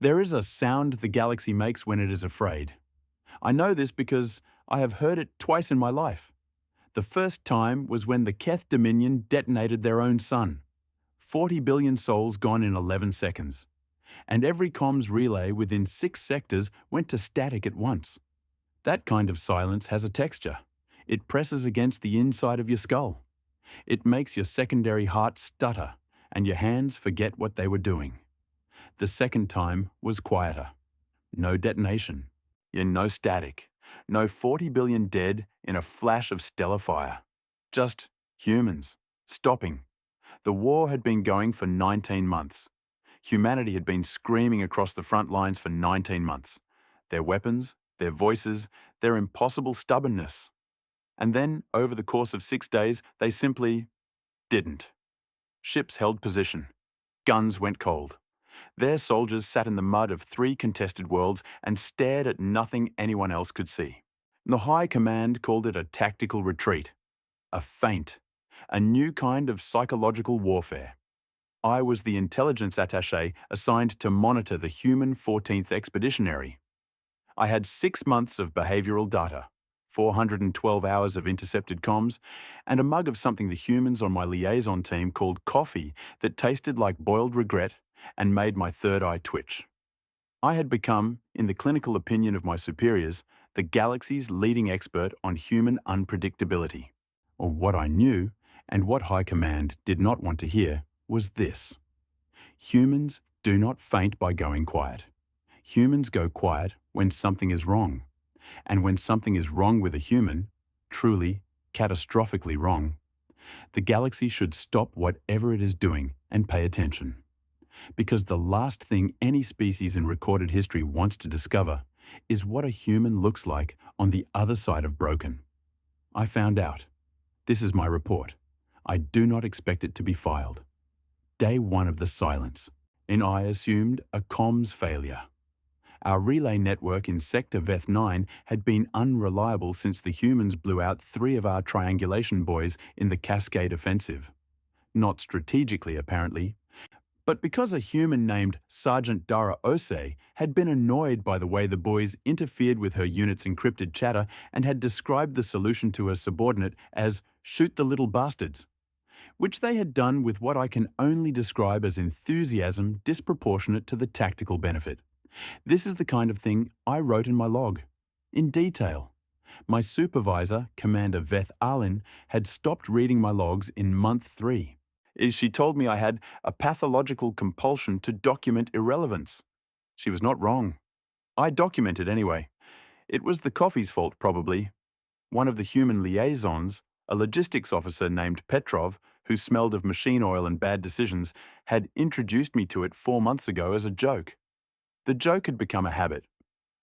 There is a sound the galaxy makes when it is afraid. I know this because I have heard it twice in my life. The first time was when the Keth Dominion detonated their own sun. 40 billion souls gone in 11 seconds. And every comms relay within 6 sectors went to static at once. That kind of silence has a texture. It presses against the inside of your skull. It makes your secondary heart stutter and your hands forget what they were doing. The second time was quieter. No detonation. No static. No 40 billion dead in a flash of stellar fire. Just humans. Stopping. The war had been going for 19 months. Humanity had been screaming across the front lines for 19 months. Their weapons, their voices, their impossible stubbornness. And then, over the course of 6 days, they simply didn't. Ships held position. Guns went cold. Their soldiers sat in the mud of 3 contested worlds and stared at nothing anyone else could see. The High Command called it a tactical retreat, a feint, a new kind of psychological warfare. I was the intelligence attaché assigned to monitor the human 14th Expeditionary. I had 6 months of behavioral data, 412 hours of intercepted comms, and a mug of something the humans on my liaison team called coffee that tasted like boiled regret and made my third eye twitch. I had become, in the clinical opinion of my superiors, the galaxy's leading expert on human unpredictability. Or what I knew, and what High Command did not want to hear, was this. Humans do not faint by going quiet. Humans go quiet when something is wrong. And when something is wrong with a human, truly, catastrophically wrong, the galaxy should stop whatever it is doing and pay attention. Because the last thing any species in recorded history wants to discover is what a human looks like on the other side of broken. I found out. This is my report. I do not expect it to be filed. Day 1 of the silence, and I assumed a comms failure. Our relay network in Sector Veth 9 had been unreliable since the humans blew out 3 of our triangulation buoys in the Cascade Offensive. Not strategically, apparently, but because a human named Sergeant Dara Ose had been annoyed by the way the buoys interfered with her unit's encrypted chatter and had described the solution to her subordinate as "shoot the little bastards," which they had done with what I can only describe as enthusiasm disproportionate to the tactical benefit. This is the kind of thing I wrote in my log, in detail. My supervisor, Commander Veth Arlin, had stopped reading my logs in month 3. She told me I had a pathological compulsion to document irrelevance. She was not wrong. I documented anyway. It was the coffee's fault, probably. One of the human liaisons, a logistics officer named Petrov, who smelled of machine oil and bad decisions, had introduced me to it 4 months ago as a joke. The joke had become a habit.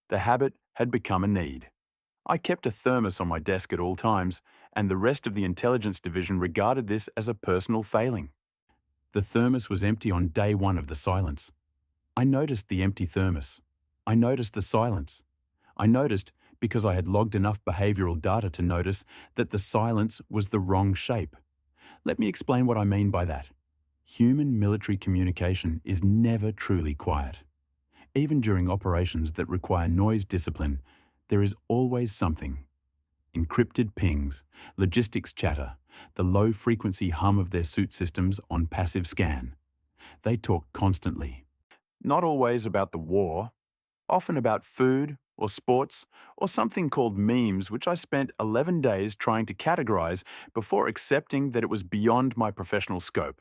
The habit had become a need. I kept a thermos on my desk at all times, and the rest of the intelligence division regarded this as a personal failing. The thermos was empty on day 1 of the silence. I noticed the empty thermos. I noticed the silence. I noticed, because I had logged enough behavioral data to notice, that the silence was the wrong shape. Let me explain what I mean by that. Human military communication is never truly quiet. Even during operations that require noise discipline, there is always something. Encrypted pings, logistics chatter, the low-frequency hum of their suit systems on passive scan. They talk constantly. Not always about the war, often about food or sports or something called memes, which I spent 11 days trying to categorize before accepting that it was beyond my professional scope.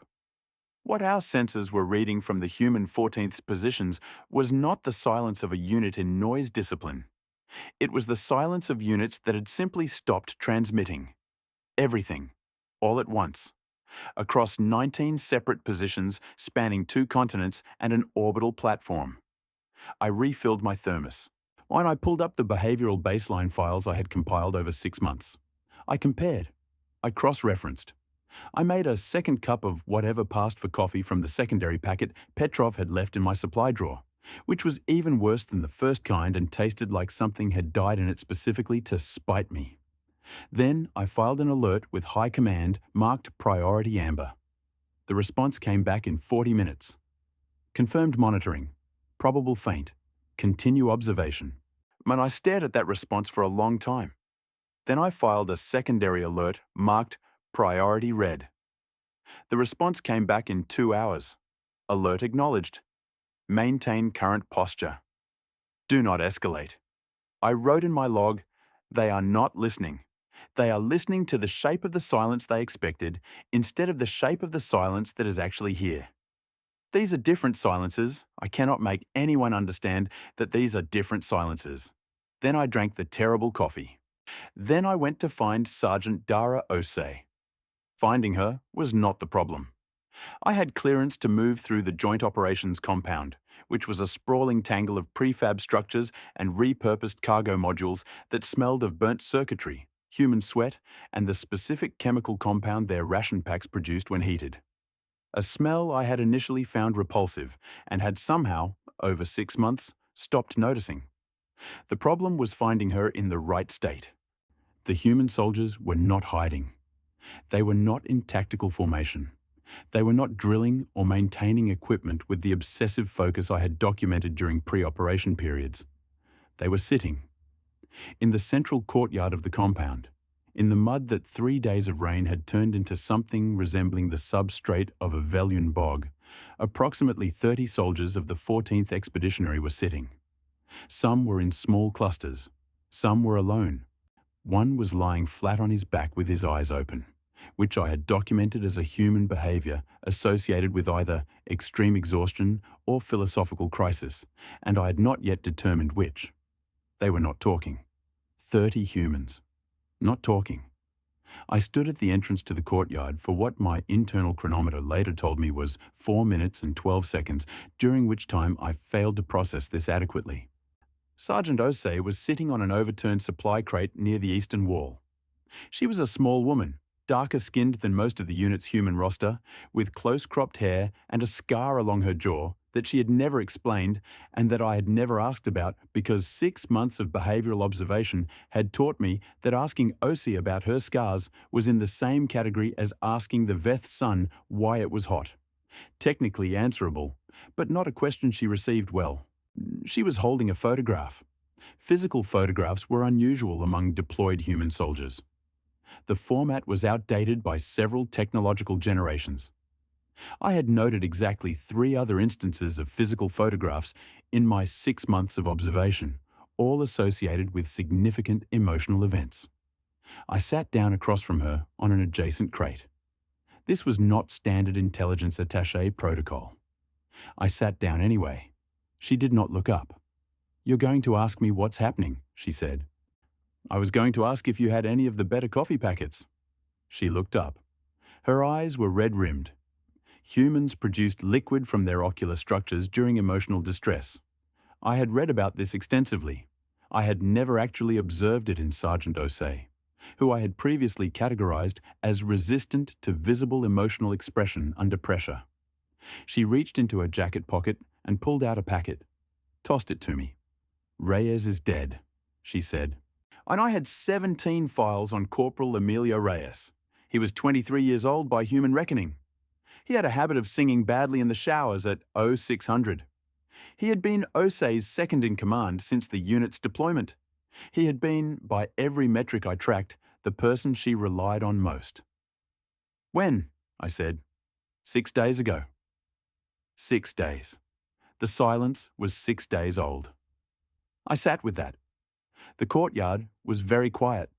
What our sensors were reading from the human 14th positions was not the silence of a unit in noise discipline. It was the silence of units that had simply stopped transmitting. Everything, all at once, across 19 separate positions spanning 2 continents and an orbital platform. I refilled my thermos. When I pulled up the behavioral baseline files I had compiled over 6 months, I compared. I cross-referenced. I made a second cup of whatever passed for coffee from the secondary packet Petrov had left in my supply drawer, which was even worse than the first kind and tasted like something had died in it specifically to spite me. Then I filed an alert with High Command marked Priority Amber. The response came back in 40 minutes. Confirmed monitoring. probable faint. Continue observation. Man, I stared at that response for a long time. Then I filed a secondary alert marked Priority Red. The response came back in 2 hours. Alert acknowledged. Maintain current posture. Do not escalate. I wrote in my log, they are not listening. They are listening to the shape of the silence they expected instead of the shape of the silence that is actually here. These are different silences. I cannot make anyone understand that these are different silences. Then I drank the terrible coffee. Then I went to find Sergeant Dara Osei. Finding her was not the problem. I had clearance to move through the Joint Operations Compound, which was a sprawling tangle of prefab structures and repurposed cargo modules that smelled of burnt circuitry, human sweat, and the specific chemical compound their ration packs produced when heated. A smell I had initially found repulsive and had somehow, over 6 months, stopped noticing. The problem was finding her in the right state. The human soldiers were not hiding. They were not in tactical formation. They were not drilling or maintaining equipment with the obsessive focus I had documented during pre-operation periods. They were sitting in the central courtyard of the compound, in the mud that 3 days of rain had turned into something resembling the substrate of a Velian bog. Approximately 30 soldiers of the 14th Expeditionary were sitting. Some were in small clusters. Some were alone. One was lying flat on his back with his eyes open, which I had documented as a human behavior associated with either extreme exhaustion or philosophical crisis, and I had not yet determined which. They were not talking. 30 humans. Not talking. I stood at the entrance to the courtyard for what my internal chronometer later told me was 4 minutes and 12 seconds, during which time I failed to process this adequately. Sergeant Osei was sitting on an overturned supply crate near the eastern wall. She was a small woman, darker skinned than most of the unit's human roster, with close-cropped hair and a scar along her jaw that she had never explained and that I had never asked about because 6 months of behavioral observation had taught me that asking Osei about her scars was in the same category as asking the Veth sun why it was hot. Technically answerable, but not a question she received well. She was holding a photograph. Physical photographs were unusual among deployed human soldiers. The format was outdated by several technological generations. I had noted exactly 3 other instances of physical photographs in my 6 months of observation, all associated with significant emotional events. I sat down across from her on an adjacent crate. This was not standard intelligence attaché protocol. I sat down anyway. She did not look up. "You're going to ask me what's happening," she said. "I was going to ask if you had any of the better coffee packets." She looked up. Her eyes were red-rimmed. Humans produced liquid from their ocular structures during emotional distress. I had read about this extensively. I had never actually observed it in Sergeant Osei, who I had previously categorized as resistant to visible emotional expression under pressure. She reached into her jacket pocket and pulled out a packet, tossed it to me. "Reyes is dead," she said. And I had 17 files on Corporal Emilio Reyes. He was 23 years old by human reckoning. He had a habit of singing badly in the showers at 0600. He had been Osei's second in command since the unit's deployment. He had been, by every metric I tracked, the person she relied on most. "When?" I said. 6 days ago." 6 days. The silence was 6 days old. I sat with that. The courtyard was very quiet.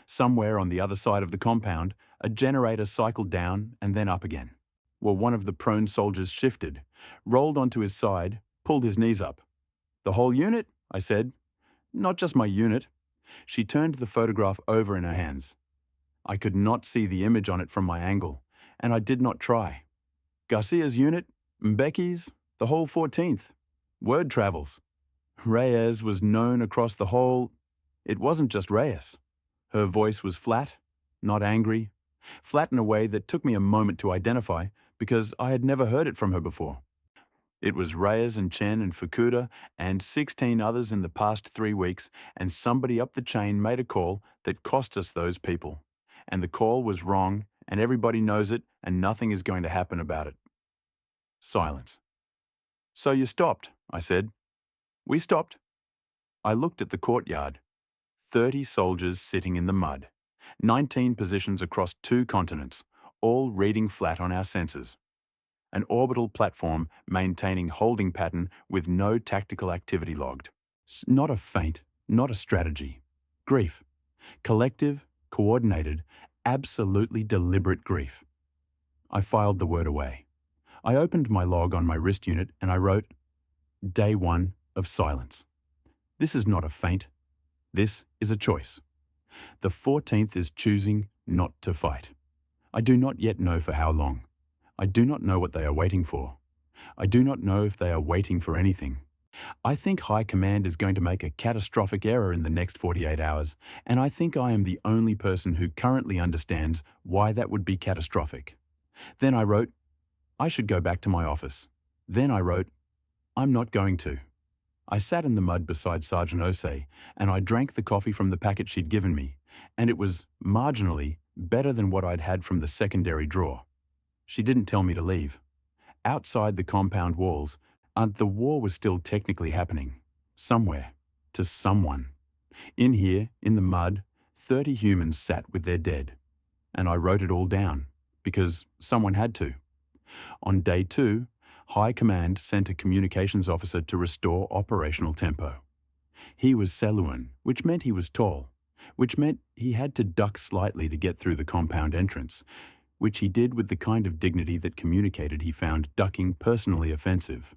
Somewhere on the other side of the compound, a generator cycled down and then up again. Well, one of the prone soldiers shifted, rolled onto his side, pulled his knees up. "The whole unit?" I said. "Not just my unit." She turned the photograph over in her hands. I could not see the image on it from my angle, and I did not try. "Garcia's unit, Mbeki's, the whole 14th. Word travels. Reyes was known across the whole..." It wasn't just Reyes. Her voice was flat, not angry, flat in a way that took me a moment to identify because I had never heard it from her before. It was Reyes and Chen and Fukuda and 16 others in the past 3 weeks, and somebody up the chain made a call that cost us those people. And the call was wrong, and everybody knows it, and nothing is going to happen about it. Silence. So you stopped, I said. We stopped. I looked at the courtyard. 30 soldiers sitting in the mud. 19 positions across 2 continents, all reading flat on our sensors. An orbital platform maintaining holding pattern with no tactical activity logged. Not a feint, not a strategy. Grief. Collective, coordinated, absolutely deliberate grief. I filed the word away. I opened my log on my wrist unit and I wrote, Day 1 of silence. This is not a feint. This is a choice. The 14th is choosing not to fight. I do not yet know for how long. I do not know what they are waiting for. I do not know if they are waiting for anything. I think High Command is going to make a catastrophic error in the next 48 hours, and I think I am the only person who currently understands why that would be catastrophic. Then I wrote, I should go back to my office. Then I wrote, I'm not going to. I sat in the mud beside Sergeant Osei, and I drank the coffee from the packet she'd given me, and it was, marginally, better than what I'd had from the secondary drawer. She didn't tell me to leave. Outside the compound walls, the war was still technically happening. Somewhere. To someone. In here, in the mud, 30 humans sat with their dead. And I wrote it all down, because someone had to. On day 2, High Command sent a communications officer to restore operational tempo. He was Seluan, which meant he was tall, which meant he had to duck slightly to get through the compound entrance, which he did with the kind of dignity that communicated he found ducking personally offensive.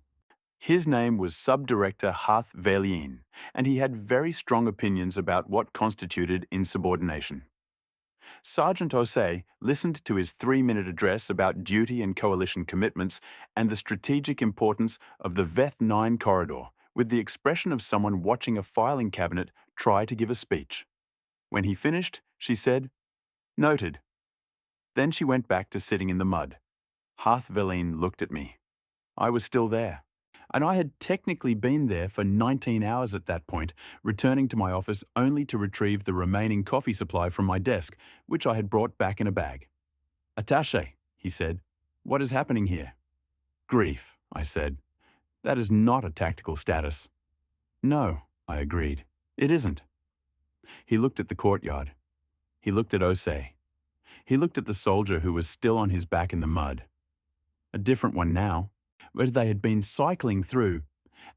His name was Subdirector Hath Velien, and he had very strong opinions about what constituted insubordination. Sergeant Osei listened to his 3-minute address about duty and coalition commitments and the strategic importance of the Veth 9 corridor with the expression of someone watching a filing cabinet try to give a speech. When he finished, she said, Noted. Then she went back to sitting in the mud. Hath Velien looked at me. I was still there. And I had technically been there for 19 hours at that point, returning to my office only to retrieve the remaining coffee supply from my desk, which I had brought back in a bag. Attaché, he said, what is happening here? Grief, I said. That is not a tactical status. No, I agreed. It isn't. He looked at the courtyard. He looked at Osei. He looked at the soldier who was still on his back in the mud. A different one now. But they had been cycling through,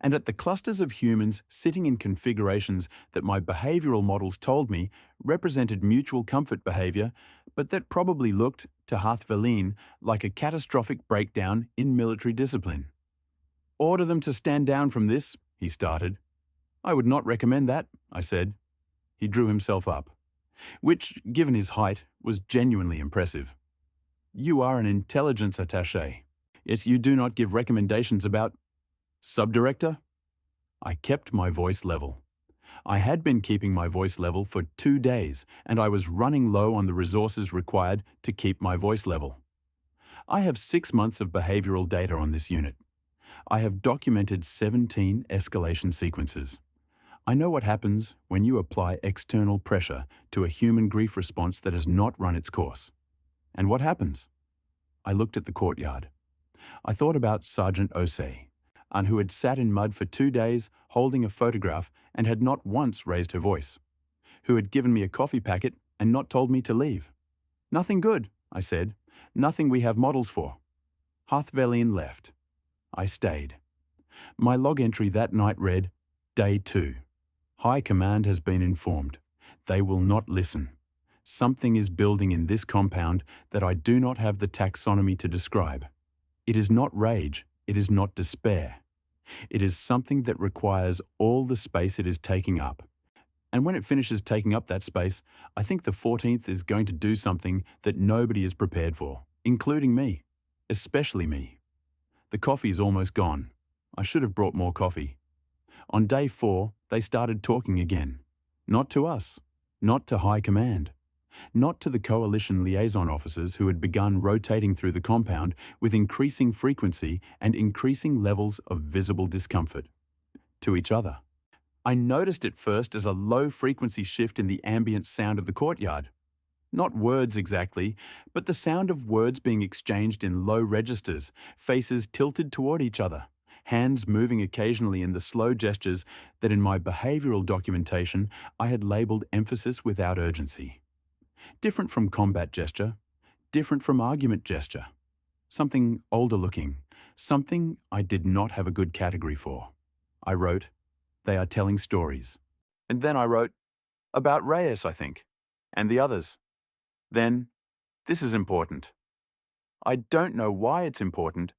and at the clusters of humans sitting in configurations that my behavioral models told me represented mutual comfort behavior, but that probably looked, to Hath Velien, like a catastrophic breakdown in military discipline. Order them to stand down from this, he started. I would not recommend that, I said. He drew himself up, which, given his height, was genuinely impressive. You are an intelligence attaché. Yet you do not give recommendations about... Subdirector? I kept my voice level. I had been keeping my voice level for 2 days, and I was running low on the resources required to keep my voice level. I have 6 months of behavioral data on this unit. I have documented 17 escalation sequences. I know what happens when you apply external pressure to a human grief response that has not run its course. And what happens? I looked at the courtyard. I thought about Sergeant Osei, and who had sat in mud for 2 days holding a photograph and had not once raised her voice, who had given me a coffee packet and not told me to leave. Nothing good, I said. Nothing we have models for. Hath Velien left. I stayed. My log entry that night read, Day 2. High Command has been informed. They will not listen. Something is building in this compound that I do not have the taxonomy to describe. It is not rage, it is not despair. It is something that requires all the space it is taking up. And when it finishes taking up that space, I think the 14th is going to do something that nobody is prepared for, including me, especially me. The coffee is almost gone. I should have brought more coffee. On day 4, they started talking again. Not to us, not to High Command. Not to the coalition liaison officers who had begun rotating through the compound with increasing frequency and increasing levels of visible discomfort. To each other. I noticed it first as a low-frequency shift in the ambient sound of the courtyard. Not words exactly, but the sound of words being exchanged in low registers, faces tilted toward each other, hands moving occasionally in the slow gestures that in my behavioral documentation I had labeled emphasis without urgency. Different from combat gesture, different from argument gesture. Something older looking, something I did not have a good category for. I wrote, they are telling stories. And then I wrote, about Reyes, I think, and the others. Then, this is important. I don't know why it's important,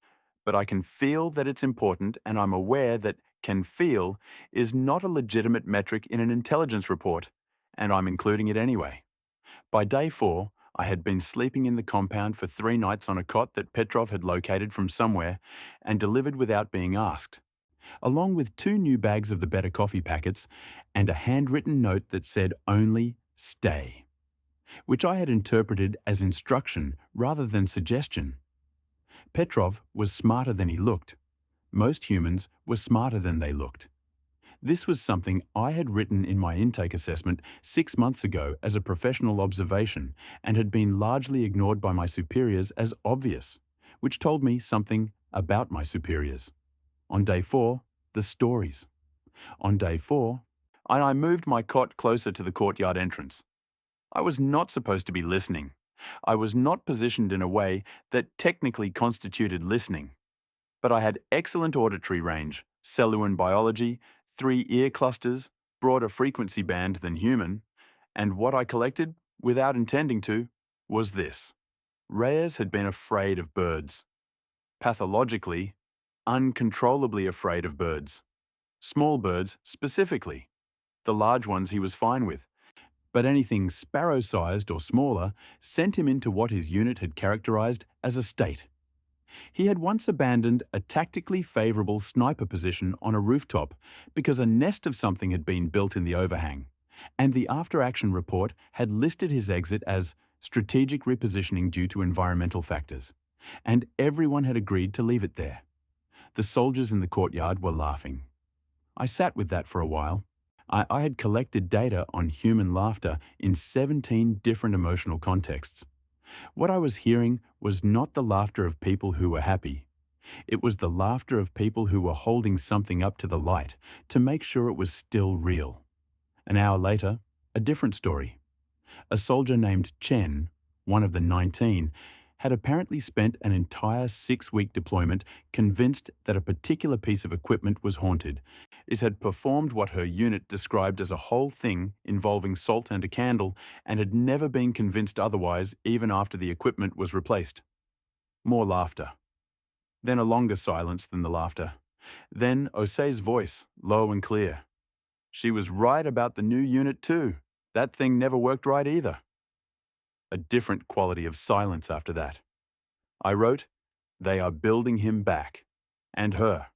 but I can feel that it's important, and I'm aware that can feel is not a legitimate metric in an intelligence report, and I'm including it anyway. By day 4, I had been sleeping in the compound for 3 nights on a cot that Petrov had located from somewhere and delivered without being asked, along with 2 new bags of the better coffee packets and a handwritten note that said only stay, which I had interpreted as instruction rather than suggestion. Petrov was smarter than he looked. Most humans were smarter than they looked. This was something I had written in my intake assessment 6 months ago as a professional observation and had been largely ignored by my superiors as obvious, which told me something about my superiors. On day 4, the stories. On day 4, I moved my cot closer to the courtyard entrance. I was not supposed to be listening. I was not positioned in a way that technically constituted listening. But I had excellent auditory range, cellular biology, 3 ear clusters, broader frequency band than human, and what I collected, without intending to, was this. Reyes had been afraid of birds. Pathologically, uncontrollably afraid of birds. Small birds specifically. The large ones he was fine with, but anything sparrow-sized or smaller sent him into what his unit had characterized as a state. He had once abandoned a tactically favorable sniper position on a rooftop because a nest of something had been built in the overhang, and the after-action report had listed his exit as strategic repositioning due to environmental factors, and everyone had agreed to leave it there. The soldiers in the courtyard were laughing. I sat with that for a while. I had collected data on human laughter in 17 different emotional contexts. What I was hearing was not the laughter of people who were happy. It was the laughter of people who were holding something up to the light to make sure it was still real. An hour later, a different story. A soldier named Chen, one of the 19, had apparently spent an entire 6-week deployment convinced that a particular piece of equipment was haunted. It had performed what her unit described as a whole thing involving salt and a candle and had never been convinced otherwise even after the equipment was replaced. More laughter. Then a longer silence than the laughter. Then Osei's voice, low and clear. She was right about the new unit too. That thing never worked right either. A different quality of silence after that. I wrote, they are building him back. And her.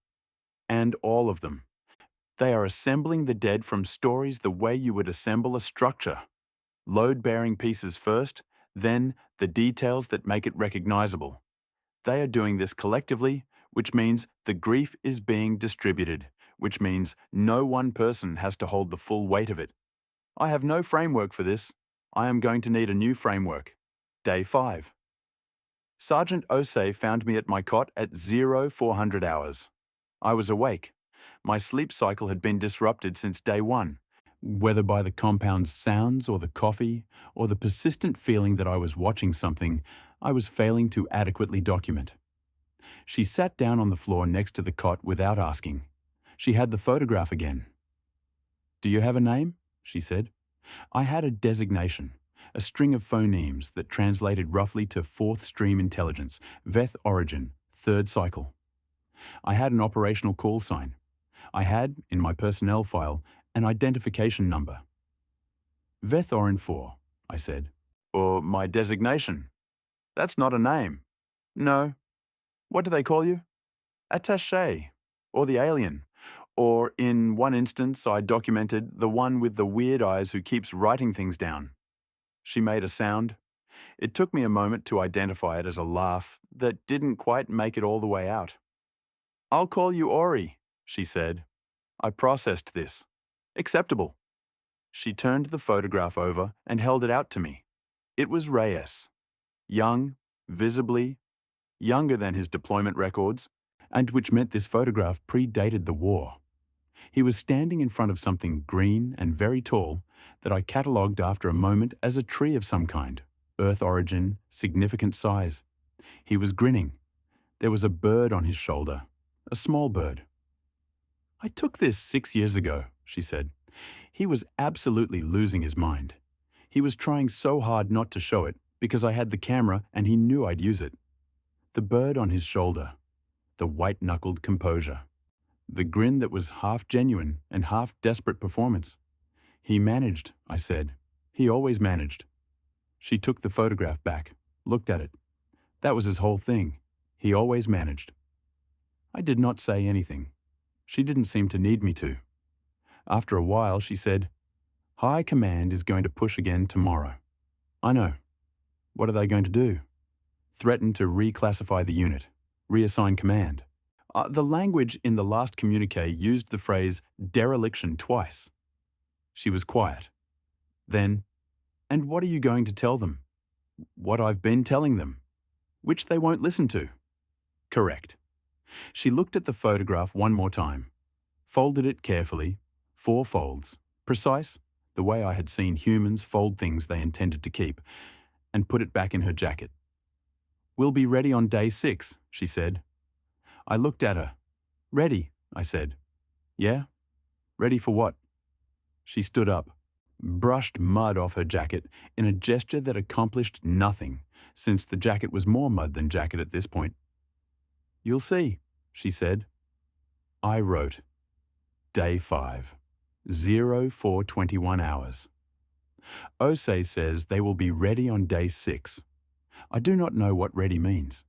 And all of them. They are assembling the dead from stories the way you would assemble a structure. Load-bearing pieces first, then the details that make it recognizable. They are doing this collectively, which means the grief is being distributed, which means no one person has to hold the full weight of it. I have no framework for this. I am going to need a new framework. Day 5. Sergeant Osei found me at my cot at 0400 hours. I was awake. My sleep cycle had been disrupted since day 1, whether by the compound's sounds or the coffee or the persistent feeling that I was watching something I was failing to adequately document. She sat down on the floor next to the cot without asking. She had the photograph again. "Do you have a name?" she said. I had a designation, a string of phonemes that translated roughly to 4th stream intelligence, Veth origin, 3rd cycle. I had an operational call sign. I had, in my personnel file, an identification number. Veth Orin 4, I said. Or my designation. That's not a name. No. What do they call you? Attaché, or the alien. Or, in one instance, I documented the one with the weird eyes who keeps writing things down. She made a sound. It took me a moment to identify it as a laugh that didn't quite make it all the way out. I'll call you Ori, she said. I processed this. Acceptable. She turned the photograph over and held it out to me. It was Reyes. Young, visibly, younger than his deployment records, and which meant this photograph predated the war. He was standing in front of something green and very tall that I catalogued after a moment as a tree of some kind, Earth origin, significant size. He was grinning. There was a bird on his shoulder, a small bird. "I took this 6 years ago," she said. He was absolutely losing his mind. He was trying so hard not to show it because I had the camera and he knew I'd use it. The bird on his shoulder, the white-knuckled composure, the grin that was half genuine and half desperate performance. "He managed," I said. "He always managed." She took the photograph back, looked at it. That was his whole thing. He always managed. I did not say anything. She didn't seem to need me to. After a while, she said, "High Command is going to push again tomorrow." "I know. What are they going to do?" "Threaten to reclassify the unit, reassign command." The language in the last communique used the phrase dereliction twice. She was quiet. Then, "And what are you going to tell them?" "What I've been telling them." "Which they won't listen to." "Correct." She looked at the photograph one more time, folded it carefully, 4 folds, precise, the way I had seen humans fold things they intended to keep, and put it back in her jacket. "We'll be ready on day 6, she said. I looked at her. "Ready," I said. "Yeah? Ready for what?" She stood up, brushed mud off her jacket in a gesture that accomplished nothing, since the jacket was more mud than jacket at this point. "You'll see," she said. I wrote, Day 5, 0421 hours. Osei says they will be ready on day 6. I do not know what ready means.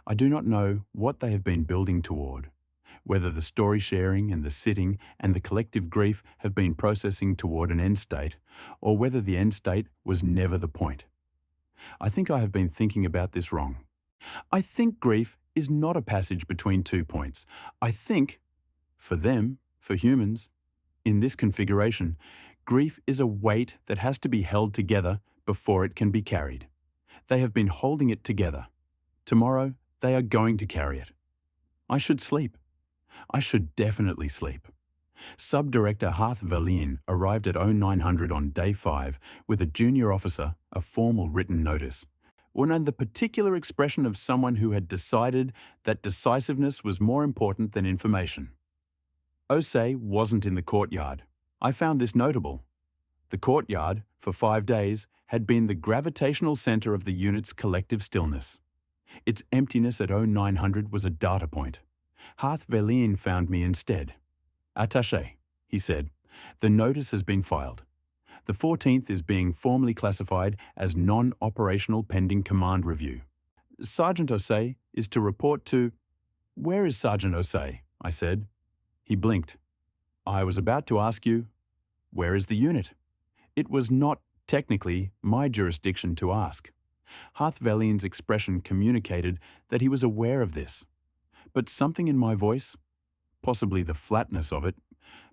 I do not know what they have been building toward, whether the story sharing and the sitting and the collective grief have been processing toward an end state, or whether the end state was never the point. I think I have been thinking about this wrong. I think grief is not a passage between 2 points. I think, for them, for humans, in this configuration, grief is a weight that has to be held together before it can be carried. They have been holding it together. Tomorrow, they are going to carry it. I should sleep. I should definitely sleep. Sub-Director Harth Verleen arrived at 0900 on day 5 with a junior officer, a formal written notice, and the particular expression of someone who had decided that decisiveness was more important than information. Osei wasn't in the courtyard. I found this notable. The courtyard, for 5 days, had been the gravitational center of the unit's collective stillness. Its emptiness at 0900 was a data point. Harth Verleen found me instead. "Attaché," he said. "The notice has been filed. The 14th is being formally classified as non-operational pending command review. Sergeant Osei is to report to—" "Where is Sergeant Osei?" I said. He blinked. "I was about to ask you, where is the unit?" It was not, technically, my jurisdiction to ask. Harth Verleen's expression communicated that he was aware of this. But something in my voice, possibly the flatness of it,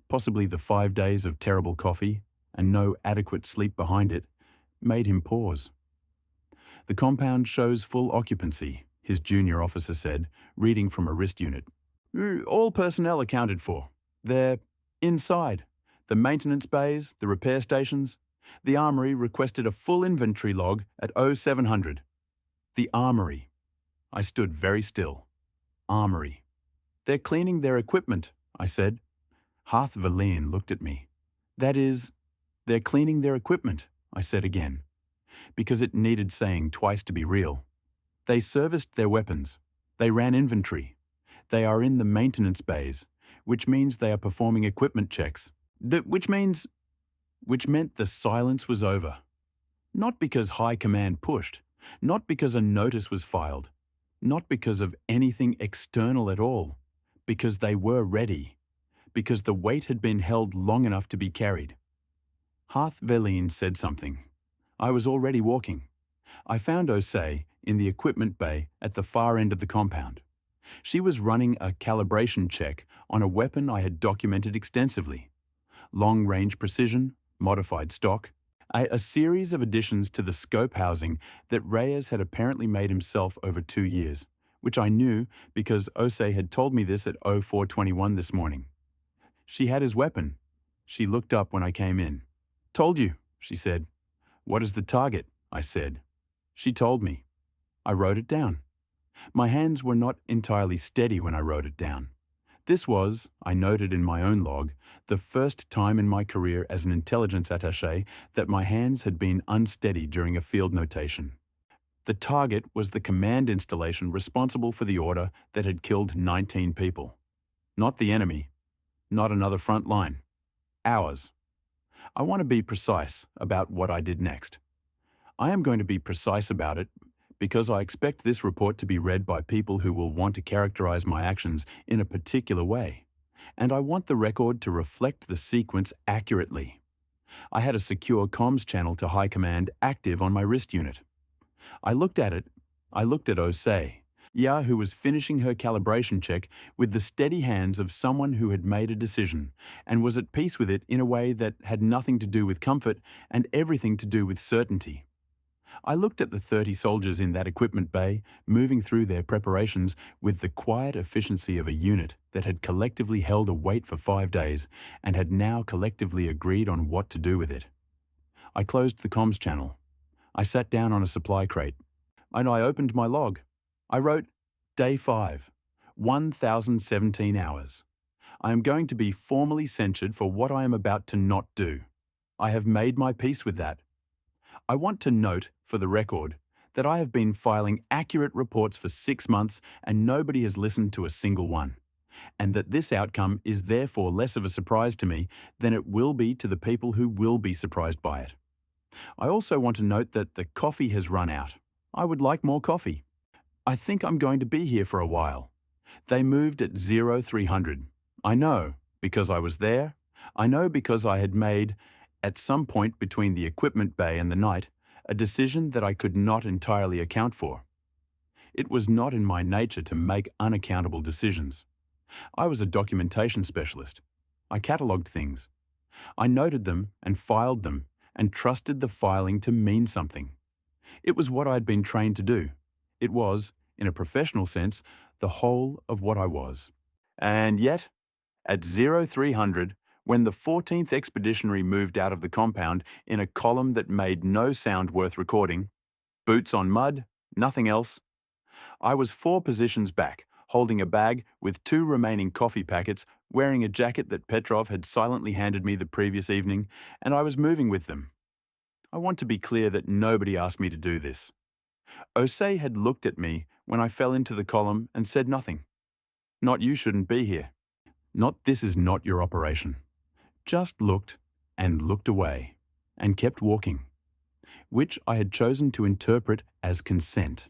possibly the 5 days of terrible coffee and no adequate sleep behind it, made him pause. "The compound shows full occupancy," his junior officer said, reading from a wrist unit. "All personnel accounted for. They're inside. The maintenance bays, the repair stations. The armory requested a full inventory log at 0700. The armory." I stood very still. Armory. "They're cleaning their equipment," I said. Harth Verleen looked at me. "That is, they're cleaning their equipment," I said again, because it needed saying twice to be real. "They serviced their weapons. They ran inventory. They are in the maintenance bays, which means they are performing equipment checks. Which meant the silence was over. Not because High Command pushed, not because a notice was filed, not because of anything external at all, because they were ready, because the weight had been held long enough to be carried. Harth Verleen said something. I was already walking. I found Osei in the equipment bay at the far end of the compound. She was running a calibration check on a weapon I had documented extensively. Long-range precision, modified stock, a series of additions to the scope housing that Reyes had apparently made himself over 2 years, which I knew because Ose had told me this at 0421 this morning. She had his weapon. She looked up when I came in. Told you, she said. What is the target? I said. She told me. I wrote it down. My hands were not entirely steady when I wrote it down. This was, I noted in my own log, the first time in my career as an intelligence attaché that my hands had been unsteady during a field notation. The target was the command installation responsible for the order that had killed 19 people. Not the enemy. Not another front line. Ours. I want to be precise about what I did next. I am going to be precise about it because I expect this report to be read by people who will want to characterize my actions in a particular way, and I want the record to reflect the sequence accurately. I had a secure comms channel to High Command active on my wrist unit. I looked at Osei, who was finishing her calibration check with the steady hands of someone who had made a decision and was at peace with it in a way that had nothing to do with comfort and everything to do with certainty. I looked at the 30 soldiers in that equipment bay, moving through their preparations with the quiet efficiency of a unit that had collectively held a weight for 5 days and had now collectively agreed on what to do with it. I closed the comms channel. I sat down on a supply crate, and I opened my log. I wrote, Day 5, 1,017 hours. I am going to be formally censured for what I am about to not do. I have made my peace with that. I want to note, for the record, that I have been filing accurate reports for 6 months and nobody has listened to a single one, and that this outcome is therefore less of a surprise to me than it will be to the people who will be surprised by it. I also want to note that the coffee has run out. I would like more coffee. I think I'm going to be here for a while. They moved at 0300. I know, because I was there. I know because I had made, at some point between the equipment bay and the night, a decision that I could not entirely account for. It was not in my nature to make unaccountable decisions. I was a documentation specialist. I catalogued things. I noted them and filed them and trusted the filing to mean something. It was what I had been trained to do. It was, in a professional sense, the whole of what I was. And yet, at 0300, when the 14th Expeditionary moved out of the compound in a column that made no sound worth recording, boots on mud, nothing else, I was 4 positions back, holding a bag with 2 remaining coffee packets, wearing a jacket that Petrov had silently handed me the previous evening, and I was moving with them. I want to be clear that nobody asked me to do this. Osei had looked at me when I fell into the column and said nothing. Not you shouldn't be here. Not this is not your operation. Just looked and looked away and kept walking, which I had chosen to interpret as consent.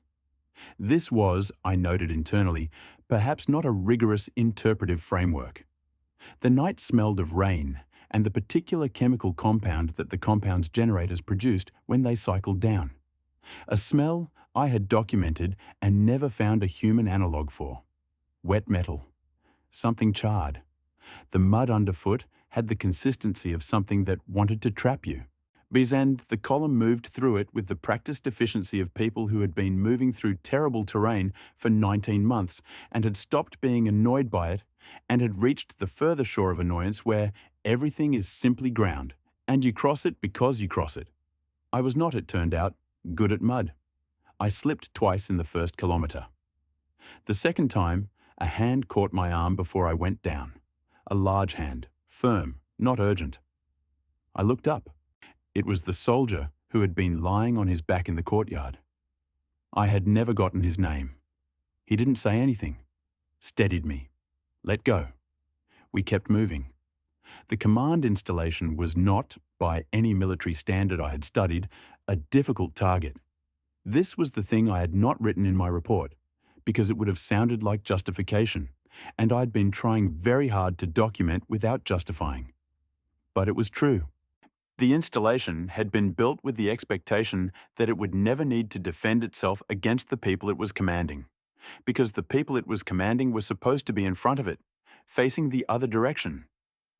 This was, I noted internally, perhaps not a rigorous interpretive framework. The night smelled of rain and the particular chemical compound that the compound's generators produced when they cycled down. A smell I had documented and never found a human analogue for. Wet metal. Something charred. The mud underfoot had the consistency of something that wanted to trap you. And the column moved through it with the practiced efficiency of people who had been moving through terrible terrain for 19 months and had stopped being annoyed by it and had reached the further shore of annoyance where everything is simply ground and you cross it because you cross it. I was not, it turned out, good at mud. I slipped twice in the first kilometre. The second time, a hand caught my arm before I went down. A large hand, firm, not urgent. I looked up. It was the soldier who had been lying on his back in the courtyard. I had never gotten his name. He didn't say anything. Steadied me. Let go. We kept moving. The command installation was not, by any military standard I had studied, a difficult target. This was the thing I had not written in my report, because it would have sounded like justification, and I'd been trying very hard to document without justifying. But it was true. The installation had been built with the expectation that it would never need to defend itself against the people it was commanding, because the people it was commanding were supposed to be in front of it, facing the other direction,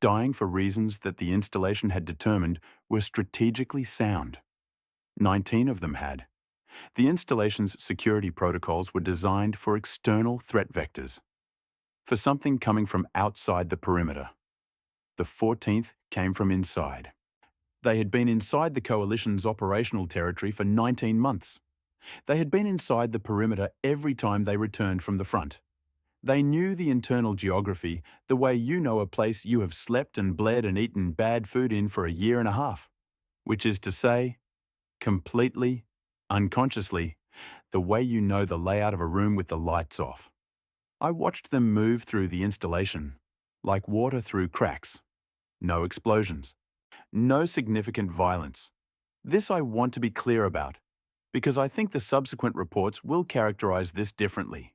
dying for reasons that the installation had determined were strategically sound. 19 of them had. The installation's security protocols were designed for external threat vectors, for something coming from outside the perimeter. The 14th came from inside. They had been inside the coalition's operational territory for 19 months. They had been inside the perimeter every time they returned from the front. They knew the internal geography the way you know a place you have slept and bled and eaten bad food in for a year and a half, which is to say, completely, unconsciously, the way you know the layout of a room with the lights off. I watched them move through the installation, like water through cracks. No explosions. No significant violence. This I want to be clear about, because I think the subsequent reports will characterize this differently.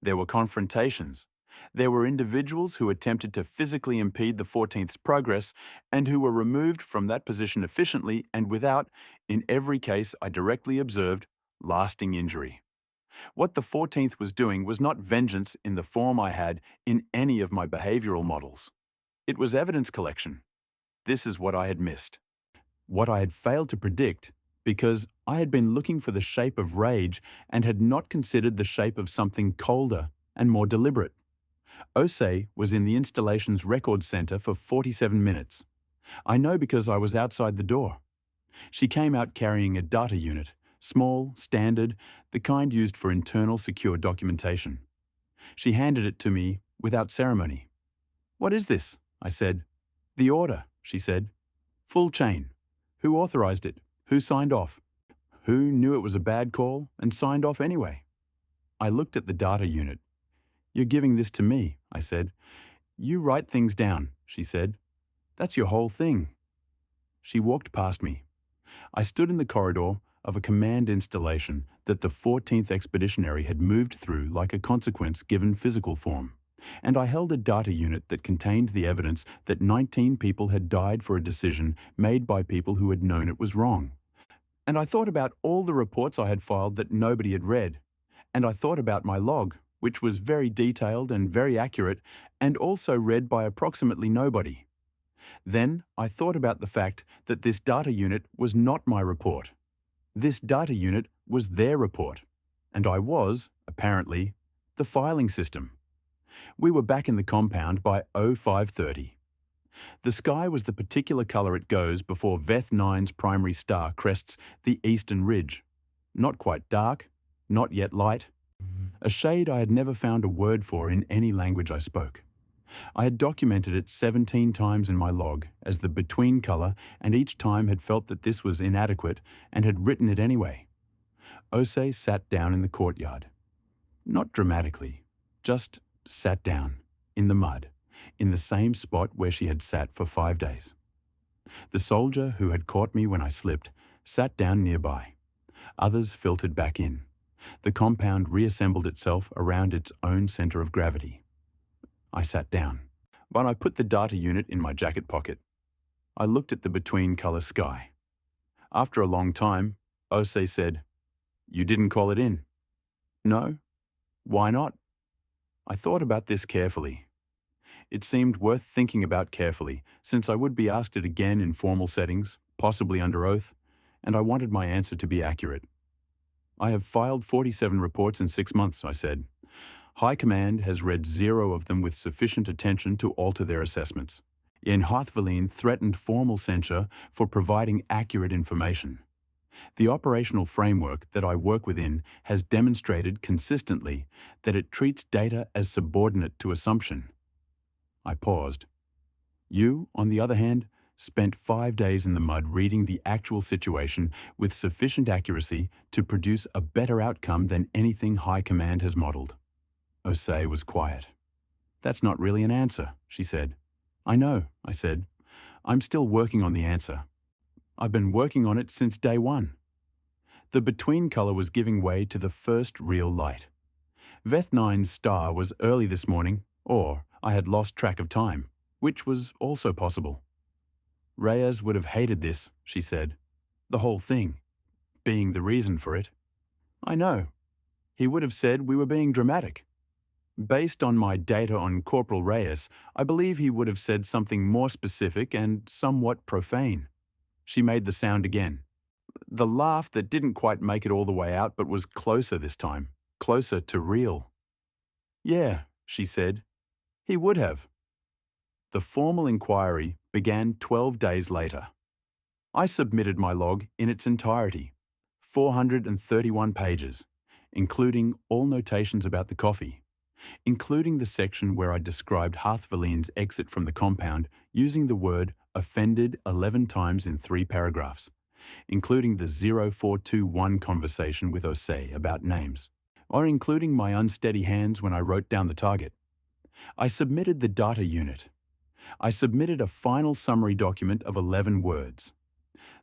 There were confrontations. There were individuals who attempted to physically impede the 14th's progress and who were removed from that position efficiently and without, in every case I directly observed, lasting injury. What the 14th was doing was not vengeance in the form I had in any of my behavioral models. It was evidence collection. This is what I had missed. What I had failed to predict, because I had been looking for the shape of rage and had not considered the shape of something colder and more deliberate. Osei was in the installation's record center for 47 minutes. I know because I was outside the door. She came out carrying a data unit, small, standard, the kind used for internal secure documentation. She handed it to me without ceremony. "What is this?" I said. "The order," she said. "Full chain. Who authorized it? Who signed off? Who knew it was a bad call and signed off anyway?" I looked at the data unit. "You're giving this to me," I said. "You write things down," she said. "That's your whole thing." She walked past me. I stood in the corridor of a command installation that the 14th Expeditionary had moved through like a consequence given physical form, and I held a data unit that contained the evidence that 19 people had died for a decision made by people who had known it was wrong. And I thought about all the reports I had filed that nobody had read, and I thought about my log, which was very detailed and very accurate, and also read by approximately nobody. Then I thought about the fact that this data unit was not my report. This data unit was their report, and I was, apparently, the filing system. We were back in the compound by 0530. The sky was the particular color it goes before Veth 9's primary star crests the eastern ridge. Not quite dark, not yet light. A shade I had never found a word for in any language I spoke. I had documented it 17 times in my log as the between color, and each time had felt that this was inadequate and had written it anyway. Osei sat down in the courtyard. Not dramatically, just sat down, in the mud, in the same spot where she had sat for 5 days. The soldier who had caught me when I slipped sat down nearby. Others filtered back in. The compound reassembled itself around its own center of gravity. I sat down, but I put the data unit in my jacket pocket. I looked at the between-color sky. After a long time, Osei said, "You didn't call it in." "No. Why not?" I thought about this carefully. It seemed worth thinking about carefully, since I would be asked it again in formal settings, possibly under oath, and I wanted my answer to be accurate. "I have filed 47 reports in 6 months," I said. "High Command has read 0 of them with sufficient attention to alter their assessments. In Hathvalin threatened formal censure for providing accurate information. The operational framework that I work within has demonstrated consistently that it treats data as subordinate to assumption." I paused. "You, on the other hand, spent 5 days in the mud reading the actual situation with sufficient accuracy to produce a better outcome than anything High Command has modeled." Osei was quiet. "That's not really an answer," she said. "I know," I said. "I'm still working on the answer. I've been working on it since day one." The between color was giving way to the first real light. Veth 9's star was early this morning, or I had lost track of time, which was also possible. "Reyes would have hated this," she said. "The whole thing. Being the reason for it." "I know. He would have said we were being dramatic. Based on my data on Corporal Reyes, I believe he would have said something more specific and somewhat profane." She made the sound again. The laugh that didn't quite make it all the way out but was closer this time, closer to real. Yeah, she said, he would have. The formal inquiry began 12 days later. I submitted my log in its entirety, 431 pages, including all notations about the coffee, including the section where I described Hearthvaline's exit from the compound using the word offended 11 times in 3 paragraphs, including the 0421 conversation with Osei about names, or including my unsteady hands when I wrote down the target. I submitted the data unit. I submitted a final summary document of 11 words.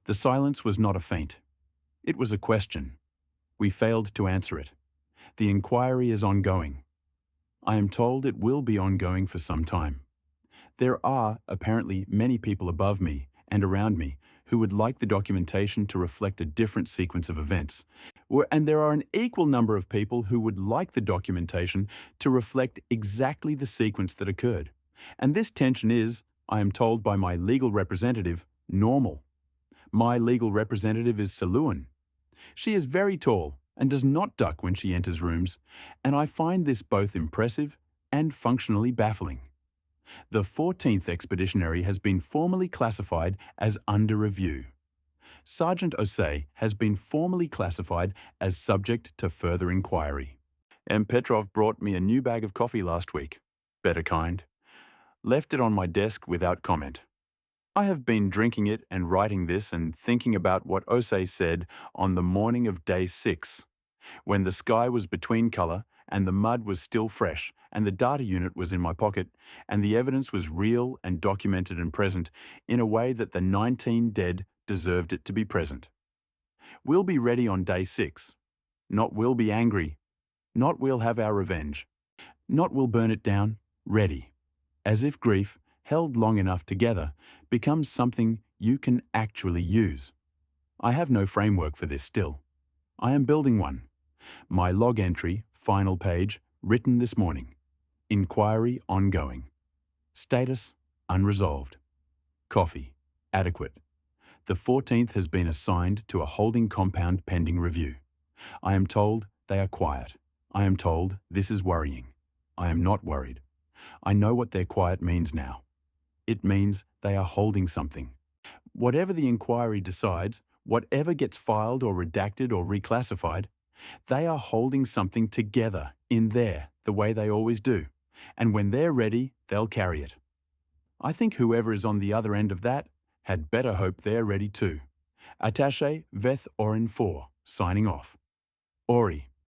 The silence was not a feint. It was a question. We failed to answer it. The inquiry is ongoing. I am told it will be ongoing for some time. There are, apparently, many people above me and around me who would like the documentation to reflect a different sequence of events. And there are an equal number of people who would like the documentation to reflect exactly the sequence that occurred. And this tension is, I am told by my legal representative, normal. My legal representative is Saluan. She is very tall and does not duck when she enters rooms, and I find this both impressive and functionally baffling. The 14th Expeditionary has been formally classified as under review. Sergeant Osei has been formally classified as subject to further inquiry. M. Petrov brought me a new bag of coffee last week. Better kind. Left it on my desk without comment. I have been drinking it and writing this and thinking about what Osei said on the morning of day 6, when the sky was between colour and the mud was still fresh and the data unit was in my pocket and the evidence was real and documented and present in a way that the 19 dead deserved it to be present. We'll be ready on day 6. Not we'll be angry. Not we'll have our revenge. Not we'll burn it down. Ready. As if grief, held long enough together, becomes something you can actually use. I have no framework for this still. I am building one. My log entry, final page, written this morning. Inquiry ongoing. Status, unresolved. Coffee, adequate. The 14th has been assigned to a holding compound pending review. I am told they are quiet. I am told this is worrying. I am not worried. I know what their quiet means now. It means they are holding something. Whatever the inquiry decides, whatever gets filed or redacted or reclassified, they are holding something together in there the way they always do. And when they're ready, they'll carry it. I think whoever is on the other end of that had better hope they're ready too. Attaché Veth Orin 4, signing off. Ori.